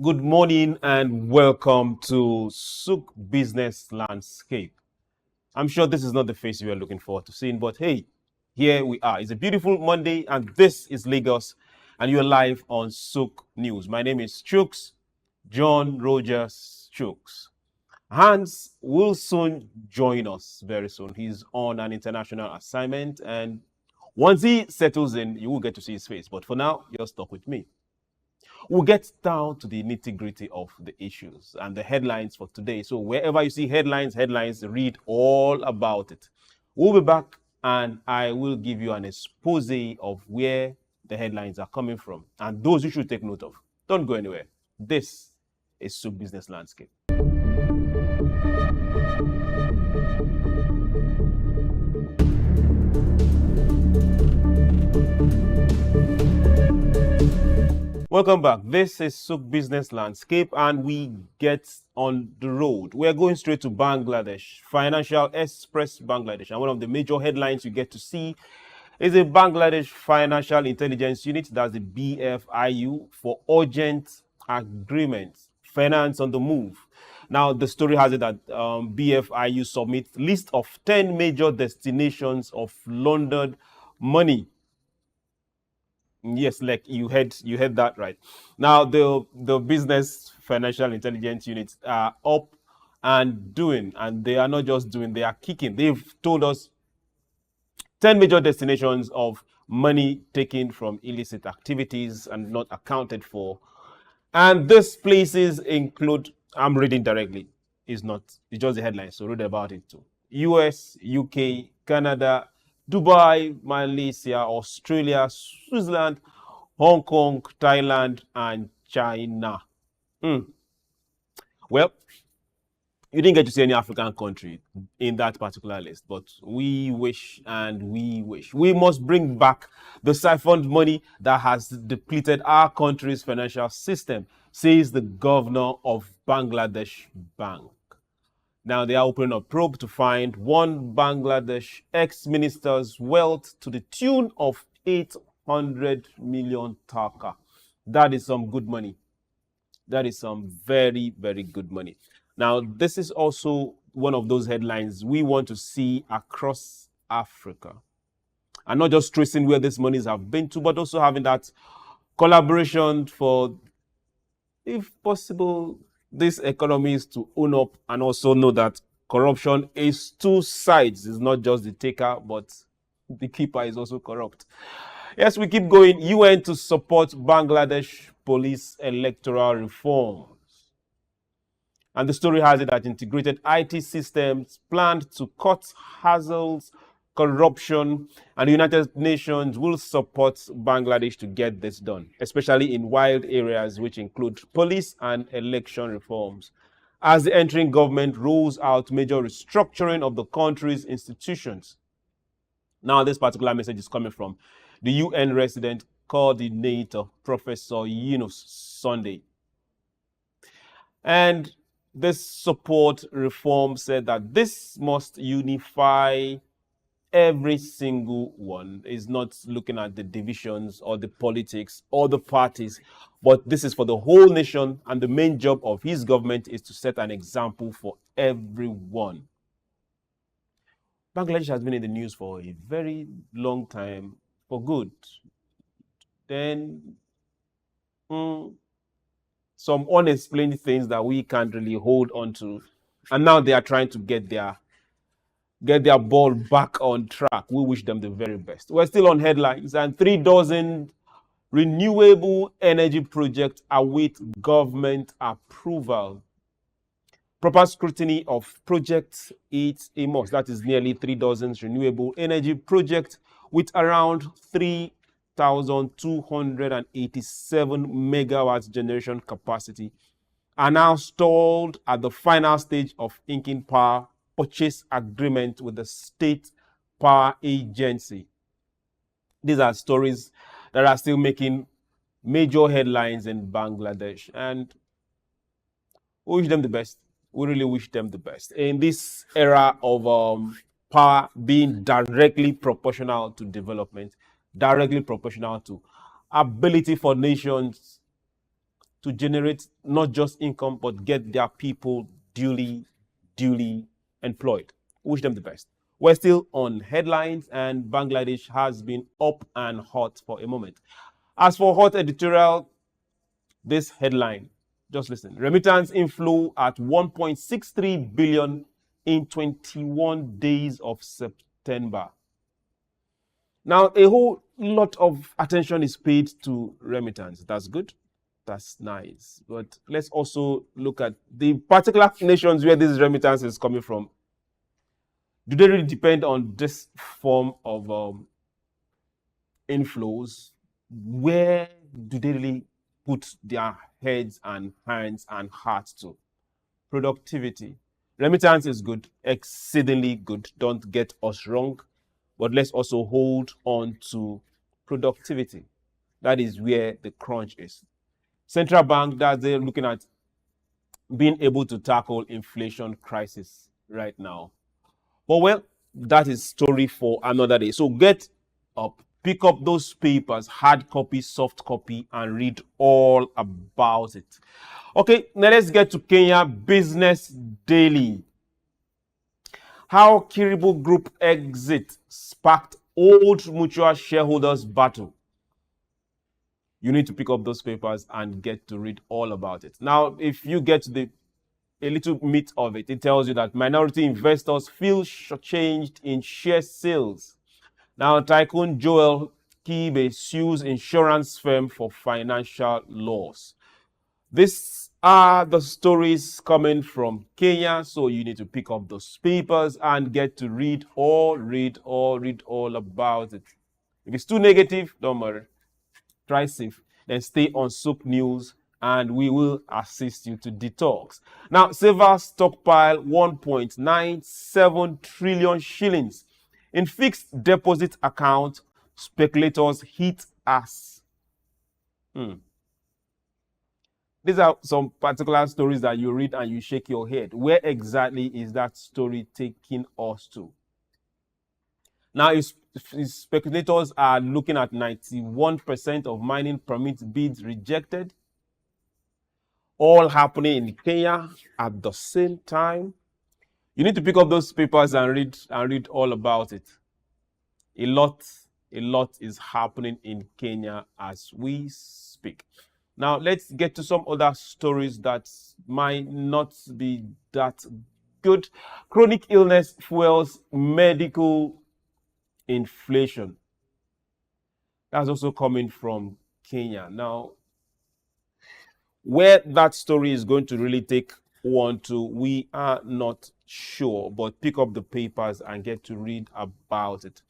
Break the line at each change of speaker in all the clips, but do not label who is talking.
Good morning and welcome to SOUQ Business Landscape. I'm sure this is not the face you are looking forward to seeing, but hey, here we are. It's a beautiful Monday and this is Lagos and you're live on SOUQ News. My name is Chuks John-Rogers Chuks. Hans will soon join us very soon. He's on an international assignment and once he settles in, you will get to see his face. But for now, you're stuck with me. We'll get down to the nitty-gritty of the issues and the headlines for today. So wherever you see headlines, read all about it. We'll be back and I will give you an expose of where the headlines are coming from and those you should take note of. Don't go anywhere. This is SOUQ Business Landscape. Welcome back. This is SOUQ Business Landscape and we get on the road. We're going straight to Bangladesh, Financial Express Bangladesh. And one of the major headlines you get to see is a Bangladesh Financial Intelligence Unit, that's the BFIU, for urgent agreements, finance on the move. Now, the story has it that BFIU submits list of 10 major destinations of laundered money. Yes, like you heard that right. Now the business financial intelligence units are up and doing, and they are not just doing, they are kicking. They've told us 10 major destinations of money taken from illicit activities and not accounted for. And these places include, I'm reading directly, it's just the headline, so read about it too. US, UK, Canada, Dubai, Malaysia, Australia, Switzerland, Hong Kong, Thailand, and China. Well, you didn't get to see any African country in that particular list, but we wish and we wish. We must bring back the siphoned money that has depleted our country's financial system, says the governor of Bangladesh Bank. Now, they are opening a probe to find one Bangladesh ex-minister's wealth to the tune of 800 million taka. That is some good money. That is some very, very good money. Now, this is also one of those headlines we want to see across Africa. And not just tracing where these monies have been to, but also having that collaboration for, if possible, these economies to own up and also know that corruption is two sides. It's not just the taker, but the keeper is also corrupt. Yes, we keep going. UN to support Bangladesh police electoral reforms. And the story has it that integrated IT systems planned to cut hassles, corruption, and the United Nations will support Bangladesh to get this done, especially in wild areas which include police and election reforms, as the entering government rolls out major restructuring of the country's institutions. Now, this particular message is coming from the UN resident coordinator, Professor Yunus Sunday. And this support reform said that this must unify every single one. Is not looking at the divisions or the politics or the parties, but this is for the whole nation, and the main job of his government is to set an example for everyone. Bangladesh has been in the news for a very long time, for good. Then some unexplained things that we can't really hold on to, and now they are trying to get their ball back on track. We wish them the very best. We're still on headlines, and 3 dozen renewable energy projects await government approval. Proper scrutiny of projects is a must. That is nearly 3 dozen renewable energy projects with around 3,287 megawatts generation capacity are now stalled at the final stage of inking power purchase agreement with the State Power Agency. These are stories that are still making major headlines in Bangladesh, and we wish them the best. We really wish them the best. In this era of power being directly proportional to development, directly proportional to ability for nations to generate not just income, but get their people duly employed. Wish them the best. We're still on headlines, and Bangladesh has been up and hot for a moment. As for hot editorial, this headline, just listen. Remittance inflow at 1.63 billion in 21 days of September. Now, a whole lot of attention is paid to remittance. That's good. That's nice. But let's also look at the particular nations where this remittance is coming from. Do they really depend on this form of inflows? Where do they really put their heads and hands and hearts to? Productivity. Remittance is good, exceedingly good. Don't get us wrong. But let's also hold on to productivity. That is where the crunch is. Central bank, that they're looking at being able to tackle inflation crisis right now. But well, that is story for another day. So get up, pick up those papers, hard copy, soft copy, and read all about it. Okay, now let's get to Kenya Business Daily. How Kiribu Group exit sparked old mutual shareholders battle. You need to pick up those papers and get to read all about it. Now, if you get to a little meat of it, it tells you that minority investors feel shortchanged in share sales. Now, Tycoon Joel Kibe sues insurance firm for financial loss. These are the stories coming from Kenya, so you need to pick up those papers and get to read all about it. If it's too negative, don't worry. Try safe. Then stay on SOUQ News, and we will assist you to detox. Now, silver stockpile 1.97 trillion shillings in fixed deposit account. Speculators hit us. These are some particular stories that you read and you shake your head. Where exactly is that story taking us to? Now, if speculators are looking at 91% of mining permit bids rejected, all happening in Kenya at the same time. You need to pick up those papers and read all about it. A lot is happening in Kenya as we speak. Now, let's get to some other stories that might not be that good. Chronic illness fuels medical inflation. That's also coming from Kenya. Now, where that story is going to really take one to, we are not sure, but pick up the papers and get to read about it.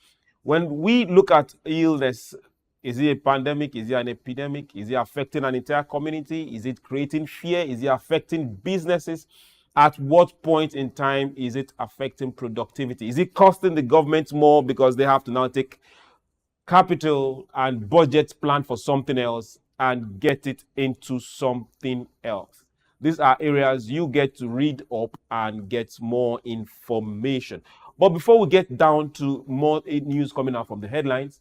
When we look at illness, is it a pandemic? Is it an epidemic? Is it affecting an entire community? Is it creating fear? Is it affecting businesses? At what point in time is it affecting productivity? Is it costing the government more because they have to now take capital and budget plan for something else and get it into something else? These are areas you get to read up and get more information. But before we get down to more news coming out from the headlines,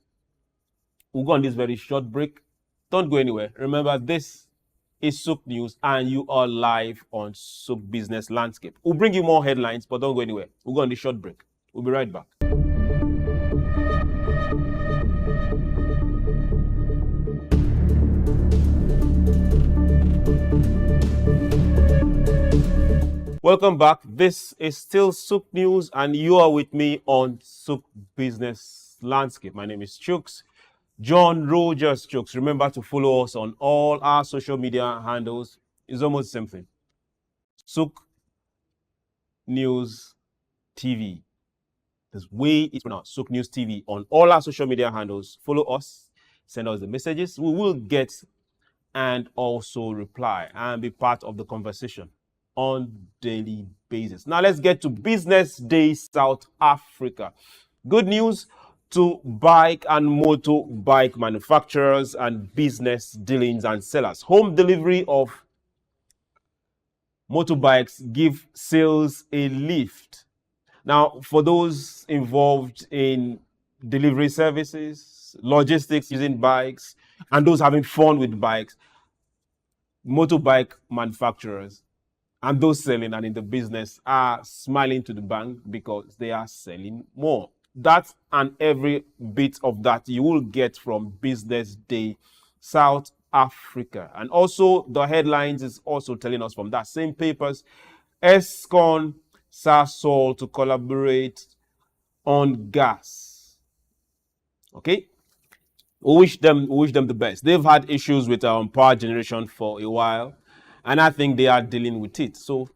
we'll go on this very short break. Don't go anywhere. Remember, this is SOUQ News and you are live on SOUQ Business Landscape. We'll bring you more headlines, but don't go anywhere. We'll go on this short break. We'll be right back. Welcome back. This is still SOUQ News and you are with me on SOUQ Business Landscape. My name is Chuks John-Rogers. Chuks. Remember to follow us on all our social media handles. It's almost the same thing. SOUQ News TV. This way it's pronounced. SOUQ News TV on all our social media handles. Follow us. Send us the messages. We will get and also reply and be part of the conversation on daily basis. Now let's get to Business Day South Africa. Good news to bike and motorbike manufacturers and business dealings and sellers. Home delivery of motorbikes give sales a lift. Now, for those involved in delivery services, logistics using bikes, and those having fun with bikes, motorbike manufacturers and those selling and in the business are smiling to the bank because they are selling more. That and every bit of that you will get from Business Day South Africa. And also the headlines is also telling us from that same papers, ESCON SOUQ to collaborate on gas. Okay, we wish them the best. They've had issues with power generation for a while, and I think they are dealing with it. So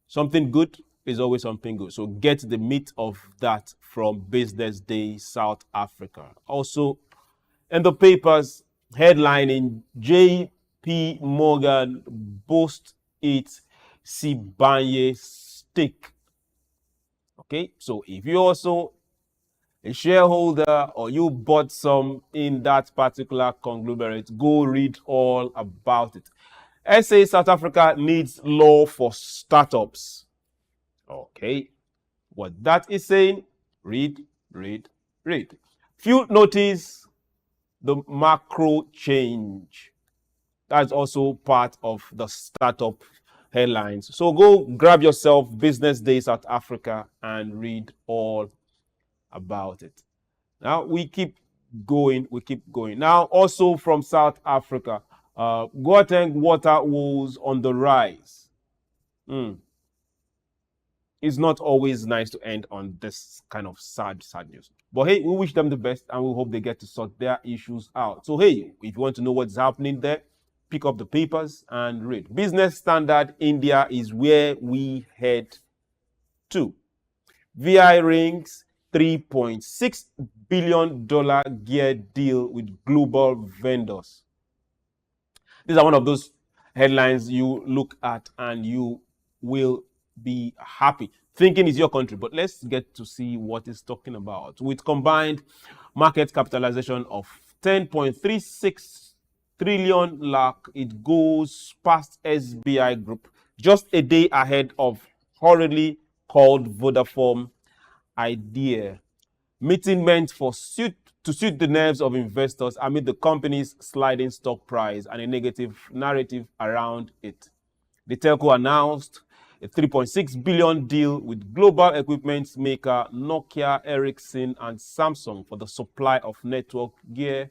something good is always something good. So get the meat of that from Business Day South Africa. Also in the papers, headlining JP Morgan boosts its Sibanye stake. Okay, so if you also a shareholder or you bought some in that particular conglomerate, go read all about it. SA South Africa needs law for startups. Okay, what that is saying, read. Few notice the macro change. That's also part of the startup headlines. So go grab yourself Business Day South Africa and read all about it. Now we keep going. Now also from South Africa, Gauteng water woes on the rise. It's not always nice to end on this kind of sad news. But hey, we wish them the best and we hope they get to sort their issues out. So hey, if you want to know what's happening there, pick up the papers and read. Business Standard India is where we head to. VI rings $3.6 billion gear deal with global vendors. These are one of those headlines you look at and you will be happy. Thinking is your country, but let's get to see what it's talking about. With combined market capitalization of 10.36 trillion lakh, it goes past SBI Group just a day ahead of hurriedly called Vodafone Idea. Meeting meant to suit the nerves of investors amid the company's sliding stock price and a negative narrative around it. The telco announced a $3.6 billion deal with global equipment maker Nokia, Ericsson, and Samsung for the supply of network gear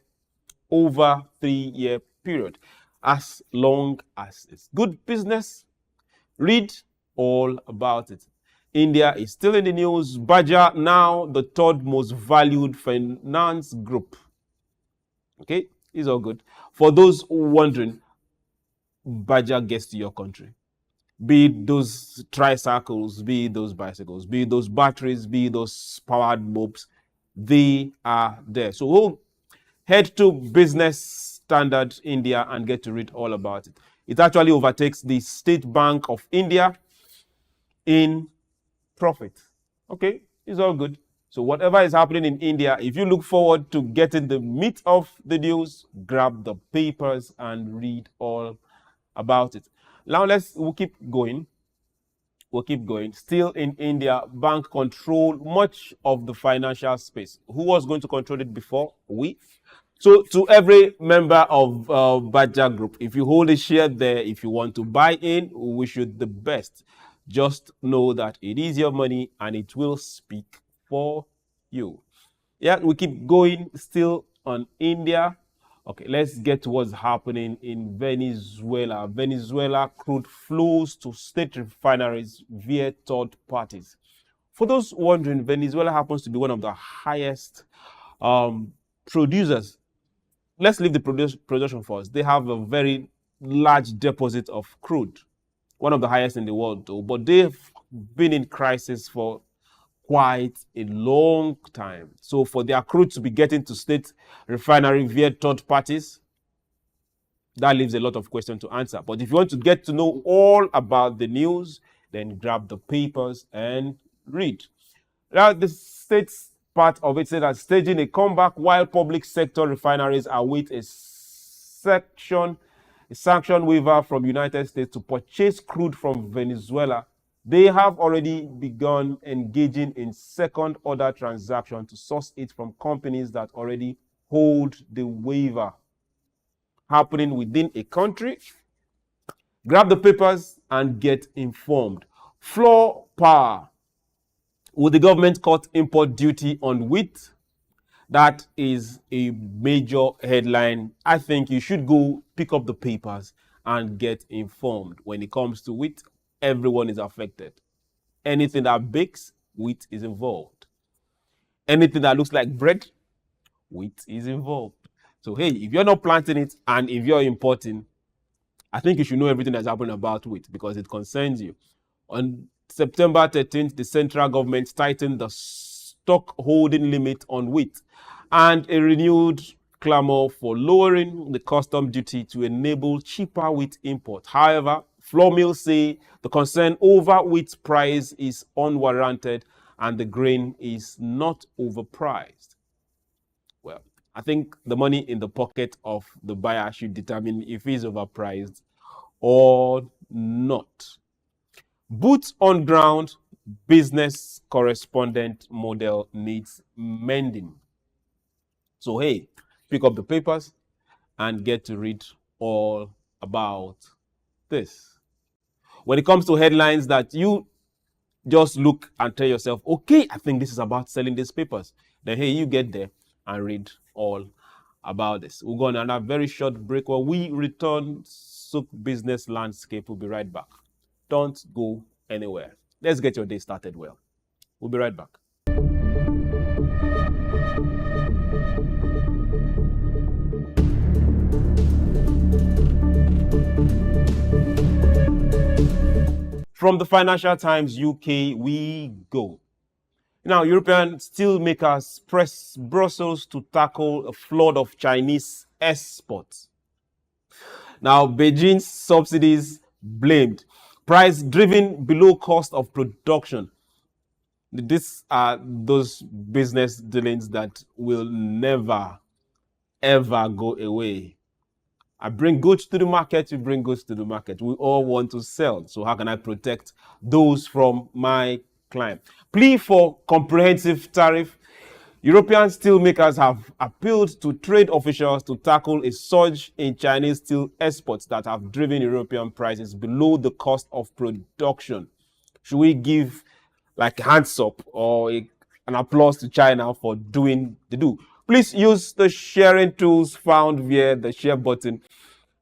over 3-year period. As long as it's good business, read all about it. India is still in the news. Bajaj now the third most valued finance group. Okay, it's all good. For those wondering, Bajaj gets to your country. Be it those tricycles, be it those bicycles, be it those batteries, be it those powered mopes, they are there. So we'll head to Business Standard India and get to read all about it. It actually overtakes the State Bank of India in profit. Okay, it's all good. So whatever is happening in India, if you look forward to getting the meat of the news, grab the papers and read all about it. Now we'll keep going. Still in India, bank control much of the financial space. Who was going to control it before? We. So to every member of Bajaj Group, if you hold a share there, if you want to buy in, we wish you the best. Just know that it is your money and it will speak for you. Yeah, we keep going still on India. Okay, let's get to what's happening in Venezuela. Venezuela crude flows to state refineries via third parties. For those wondering, Venezuela happens to be one of the highest producers. Let's leave the production first. They have a very large deposit of crude, one of the highest in the world though, but they've been in crisis for quite a long time. So for their crude to be getting to state refinery via third parties, that leaves a lot of questions to answer. But if you want to get to know all about the news, then grab the papers and read. Now the state's part of it said that staging a comeback while public sector refineries await a sanction waiver from United States to purchase crude from Venezuela. They have already begun engaging in second-order transactions to source it from companies that already hold the waiver. Happening within a country, Grab the papers and get informed. Floor power. Will the government cut import duty on wheat? That is a major headline. I think you should go pick up the papers and get informed. When it comes to wheat, everyone is affected. Anything that bakes, wheat is involved. Anything that looks like bread, wheat is involved. So, hey, if you're not planting it and if you're importing, I think you should know everything that's happening about wheat because it concerns you. On September 13th, the central government tightened the stock holding limit on wheat and a renewed clamor for lowering the custom duty to enable cheaper wheat import. However, flour mills say the concern over wheat price is unwarranted and the grain is not overpriced. Well, I think the money in the pocket of the buyer should determine if it's overpriced or not. Boots on ground business correspondent model needs mending. So, hey, pick up the papers and get to read all about this. When it comes to headlines that you just look and tell yourself, okay, I think this is about selling these papers, then hey, you get there and read all about this. We'll go on another very short break. While we return, SOUQ Business Landscape. We'll be right back. Don't go anywhere. Let's get your day started well. We'll be right back. From the Financial Times UK, we go. Now, European steel makers press Brussels to tackle a flood of Chinese exports. Now, Beijing's subsidies blamed. Price driven below cost of production. These are those business dealings that will never, ever go away. I bring goods to the market, you bring goods to the market. We all want to sell. So how can I protect those from my client? Plea for comprehensive tariff. European steelmakers have appealed to trade officials to tackle a surge in Chinese steel exports that have driven European prices below the cost of production. Should we give like hands up or an applause to China for doing the do? Please use the sharing tools found via the share button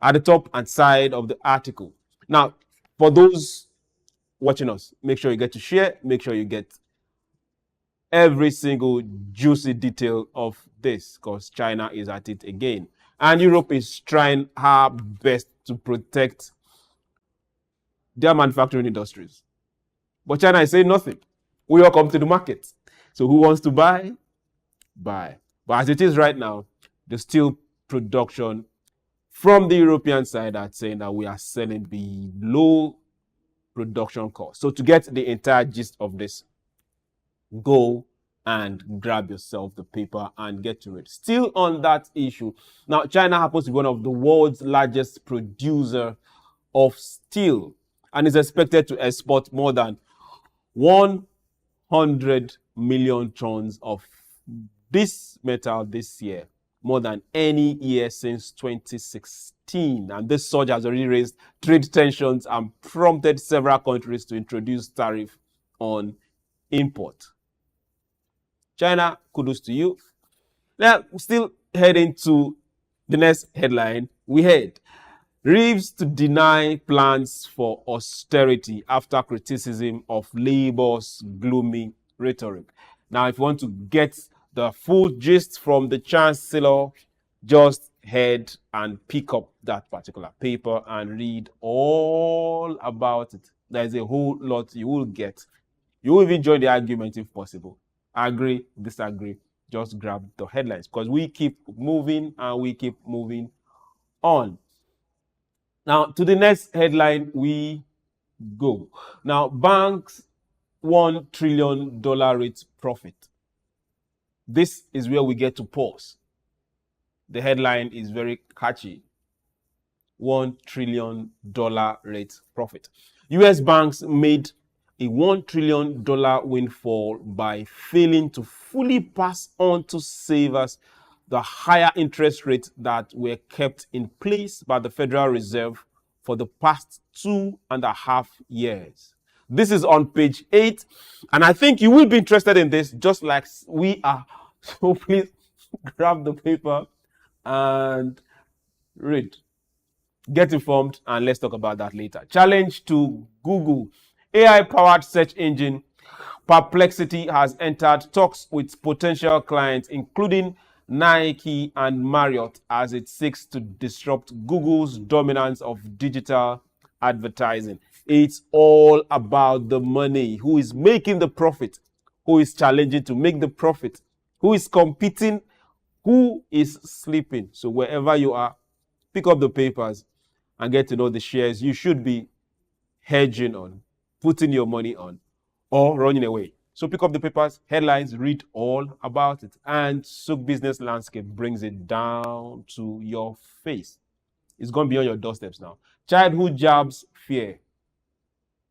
at the top and side of the article. Now, for those watching us, make sure you get to share, make sure you get every single juicy detail of this because China is at it again. And Europe is trying her best to protect their manufacturing industries. But China is saying nothing. We all come to the market. So who wants to buy? Buy. But as it is right now, the steel production from the European side are saying that we are selling below production cost. So to get the entire gist of this, go and grab yourself the paper and get to it. Still on that issue. Now, China happens to be one of the world's largest producer of steel and is expected to export more than 100 million tons of this metal this year, more than any year since 2016. And this surge has already raised trade tensions and prompted several countries to introduce tariff on import. China, kudos to you. Now, still heading to the next headline. We heard Reeves to deny plans for austerity after criticism of Labour's gloomy rhetoric. Now, if you want to get the full gist from the Chancellor, just head and pick up that particular paper and read all about it. There's a whole lot you will get. You will even join the argument if possible. Agree, disagree, just grab the headlines because we keep moving and we keep moving on. Now, to the next headline we go. Now, banks $1 trillion rate profit. This is where we get to pause. The headline is very catchy. $1 trillion rate profit. US banks made a $1 trillion windfall by failing to fully pass on to savers the higher interest rates that were kept in place by the Federal Reserve for the past 2.5 years. This is on page 8, and I think you will be interested in this just like we are. So please grab the paper and read. Get informed, and let's talk about that later. Challenge to Google. AI-powered search engine Perplexity has entered talks with potential clients, including Nike and Marriott, as it seeks to disrupt Google's dominance of digital advertising. It's all about the money. Who is making the profit? Who is challenging to make the profit? Who is competing? Who is sleeping? So wherever you are, pick up the papers and get to know the shares you should be hedging on, putting your money on, or running away. So pick up the papers, headlines, read all about it. And SOUQ Business Landscape brings it down to your face. It's going to be on your doorsteps now. Childhood jabs fear.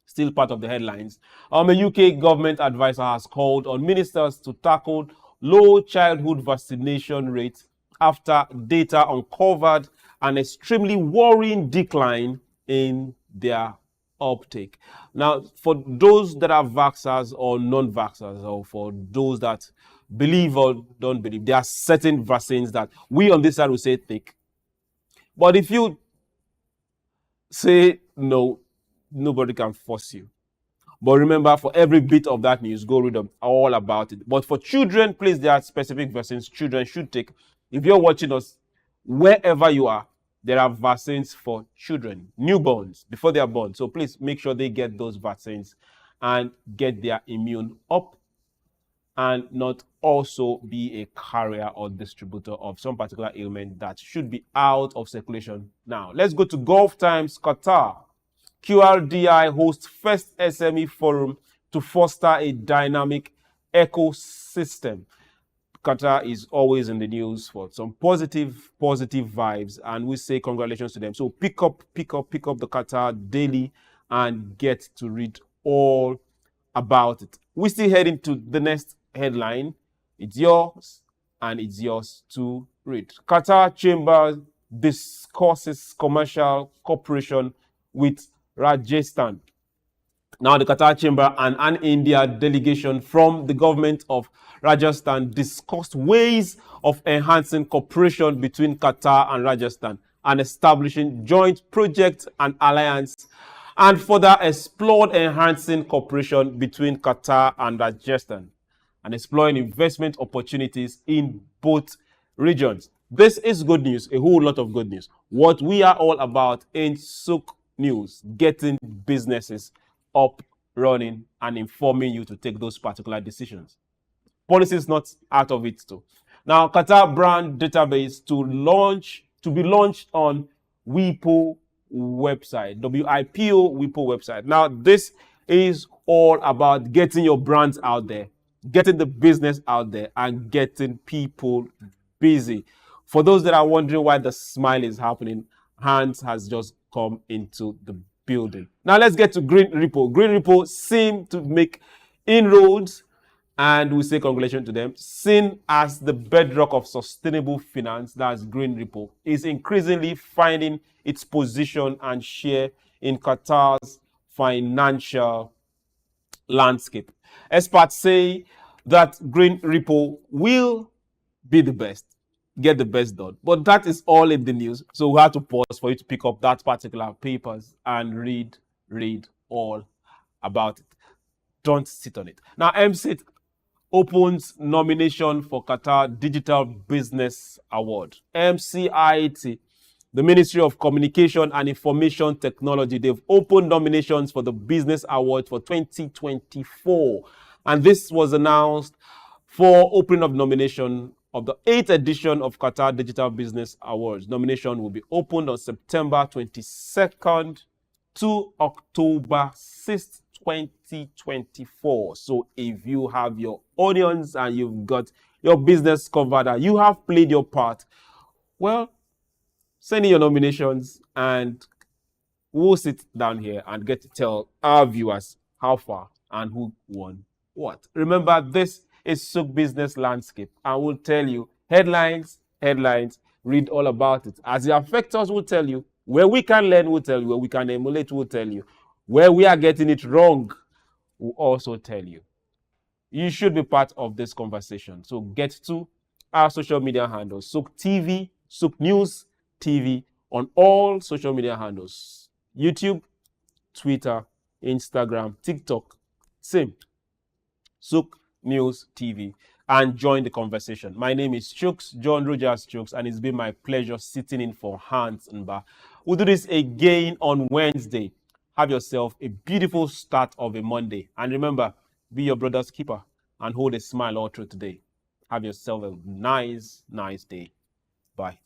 Still part of the headlines. A UK government advisor has called on ministers to tackle low childhood vaccination rates after data uncovered an extremely worrying decline in their uptake. Now, for those that are vaxxers or non-vaxxers, or for those that believe or don't believe, there are certain vaccines that we on this side will say take. But if you say no, nobody can force you. But remember, for every bit of that news, go read all about it. But for children, please, there are specific vaccines children should take. If you're watching us, wherever you are, there are vaccines for children, newborns, before they are born. So please make sure they get those vaccines and get their immune up, and not also be a carrier or distributor of some particular ailment that should be out of circulation. Now, let's go to Gulf Times, Qatar. QRDI hosts first SME forum to foster a dynamic ecosystem. Qatar is always in the news for some positive vibes, and we say congratulations to them. So pick up the Qatar Daily and get to read all about it. We still heading to the next headline. It's yours, and it's yours to read. Qatar Chamber discusses commercial cooperation with Rajasthan. Now, the Qatar Chamber and an India delegation from the government of Rajasthan discussed ways of enhancing cooperation between Qatar and Rajasthan and establishing joint projects and alliance, and further explored enhancing cooperation between Qatar and Rajasthan and exploring investment opportunities in both regions. This is good news, a whole lot of good news. What we are all about in SOUQ News, getting businesses up, running, and informing you to take those particular decisions. Policy is not out of it too. Now, Qatar brand database to be launched on WIPO website, WIPO WIPO website. Now, this is all about getting your brands out there, getting the business out there, and getting people busy. For those that are wondering why the smile is happening, Hans has just come into the building. Now let's get to Green Repo. Green Repo seem to make inroads, and we say congratulations to them. Seen as the bedrock of sustainable finance, that's Green Repo, is increasingly finding its position and share in Qatar's financial landscape. Experts say that Green Repo will be the best, get the best done. But that is all in the news. So we have to pause for you to pick up that particular papers and read all about it. Don't sit on it. Now, MSIT opens nomination for Qatar Digital Business Award. MCIT, the Ministry of Communication and Information Technology, they've opened nominations for the Business Award for 2024. And this was announced for opening of nomination of the 8th edition of Qatar Digital Business Awards. Nomination will be opened on September 22nd to October 6th, 2024. So if you have your onions and you've got your business covered and you have played your part, well, send in your nominations and we'll sit down here and get to tell our viewers how far and who won what. Remember, this is SOUQ Business Landscape, and we'll tell you headlines, read all about it. As the affectors will tell you, Where we can learn, we'll tell you. Where we can emulate, we'll tell you. Where we are getting it wrong, we'll also tell you. You should be part of this conversation. So get to our social media handles, SOUQ TV, SOUQ News TV, on all social media handles. YouTube, Twitter, Instagram, TikTok, same. SOUQ News TV, and join the conversation. My name is Chuks John-Rogers Chuks, and it's been my pleasure sitting in for Hans and Bar. We'll do this again on Wednesday. Have yourself a beautiful start of a Monday. And remember, be your brother's keeper and hold a smile all through today. Have yourself a nice day. Bye.